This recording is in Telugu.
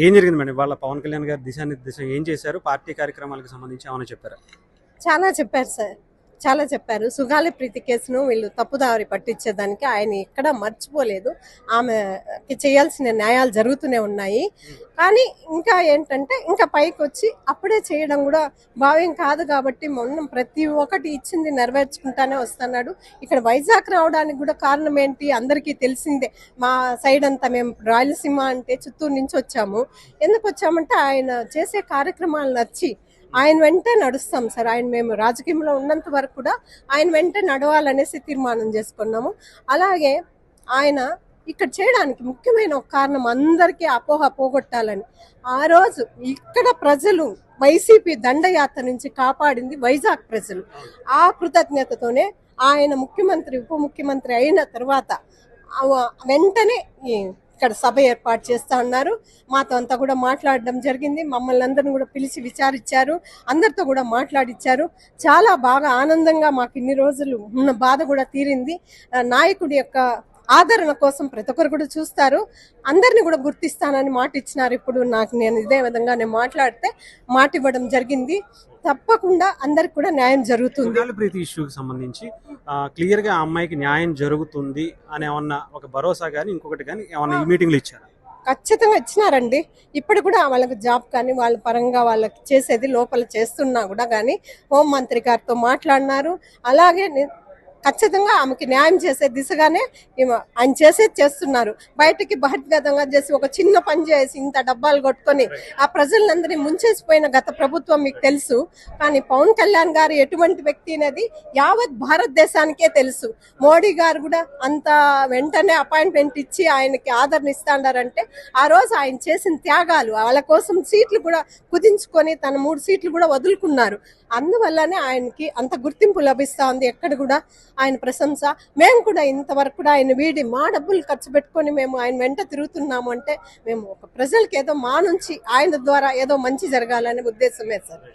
ఏం జరిగింది మేడం వాళ్ళ పవన్ కళ్యాణ్ గారు దిశానిర్దేశం ఏం చేశారు? పార్టీ కార్యక్రమాలకు సంబంధించి ఏమైనా చెప్పారా? చాలా చెప్పారు సార్, చాలా చెప్పారు. సుగాలి ప్రీతి కేసును వీళ్ళు తప్పుదారి పట్టించేదానికి ఆయన ఎక్కడా మర్చిపోలేదు. ఆమెకి చేయాల్సిన న్యాయాలు జరుగుతూనే ఉన్నాయి. కానీ ఇంకా ఏంటంటే ఇంకా పైకి వచ్చి అప్పుడే చేయడం కూడా భావ్యం కాదు. కాబట్టి మొన్న ప్రతి ఒక్కటి ఇచ్చింది నెరవేర్చుకుంటానే వస్తున్నాడు. ఇక్కడ వైజాగ్ రావడానికి కూడా కారణం ఏంటి అందరికీ తెలిసిందే. మా సైడ్ అంతా మేము రాయలసీమ అంటే చిత్తూరు నుంచి వచ్చాము. ఎందుకు వచ్చామంటే ఆయన చేసే కార్యక్రమాలు నచ్చి ఆయన వెంటే నడుస్తాం సార్. మేము రాజకీయంలో ఉన్నంత వరకు కూడా ఆయన వెంటే నడవాలనేసి తీర్మానం చేసుకున్నాము. అలాగే ఆయన ఇక్కడ చేయడానికి ముఖ్యమైన ఒక కారణం అందరికీ అపోహ పోగొట్టాలని. ఆ రోజు ఇక్కడ ప్రజలు వైసీపీ దండయాత్ర నుంచి కాపాడింది వైజాగ్ ప్రజలు. ఆ కృతజ్ఞతతోనే ఆయన ముఖ్యమంత్రి ఉప ముఖ్యమంత్రి అయిన తర్వాత వెంటనే ఇక్కడ సభ ఏర్పాటు చేస్తా ఉన్నారు. మాతో అంతా కూడా మాట్లాడడం జరిగింది. మమ్మల్ని అందరిని కూడా పిలిచి విచారించారు, అందరితో కూడా మాట్లాడిచ్చారు. చాలా బాగా ఆనందంగా మాకు ఇన్ని రోజులు ఉన్న బాధ కూడా తీరింది. నాయకుడి యొక్క ఆదరణ కోసం ప్రతి ఒక్కరు కూడా చూస్తారు, అందరిని కూడా గుర్తిస్తానని మాట ఇచ్చినారు. ఇప్పుడు నేను ఇదే విధంగా మాట్లాడితే మాట ఇవ్వడం జరిగింది. తప్పకుండా అందరికి కూడా న్యాయం జరుగుతుంది. సుగాలి ప్రీతి ఇష్యూకి సంబంధించి క్లియర్ గా ఆ అమ్మాయికి న్యాయం జరుగుతుంది అని ఏమన్నా ఒక భరోసా కానీ ఇంకొకటి కానీ ఏమన్నా ఈ మీటింగ్లో ఇచ్చారా? ఖచ్చితంగా ఇచ్చినారండి. ఇప్పుడు కూడా వాళ్ళకి జాబ్ కానీ వాళ్ళ పరంగా వాళ్ళకి చేసేది లోపల చేస్తున్నా కూడా కానీ హోంమంత్రి గారితో మాట్లాడినారు. అలాగే ఖచ్చితంగా ఆమెకి న్యాయం చేసే దిశగానే ఆయన చేస్తున్నారు. బయటకి బహిర్గతంగా చేసి ఒక చిన్న పని చేసి ఇంత డబ్బాలు కొట్టుకొని ఆ ప్రజలందరినీ ముంచేసిపోయిన గత ప్రభుత్వం మీకు తెలుసు. కానీ పవన్ కళ్యాణ్ గారు ఎటువంటి వ్యక్తి అనేది యావత్ భారతదేశానికే తెలుసు. మోడీ గారు కూడా అంత వెంటనే అపాయింట్మెంట్ ఇచ్చి ఆయనకి ఆదరణ ఇస్తాడారంటే ఆ రోజు ఆయన చేసిన త్యాగాలు, వాళ్ళ కోసం సీట్లు కూడా కుదించుకొని తన 3 సీట్లు కూడా వదులుకున్నారు. అందువల్లనే ఆయనకి అంత గుర్తింపు లభిస్తా ఉంది. ఎక్కడ కూడా ఆయన ప్రశంస. మేము కూడా ఇంతవరకు కూడా ఆయన వీడి మా డబ్బులు ఖర్చు పెట్టుకొని మేము ఆయన వెంట తిరుగుతున్నాము అంటే మేము ఒక ప్రజలకి ఏదో మా నుంచి ఆయన ద్వారా ఏదో మంచి జరగాలనే ఉద్దేశమే సార్.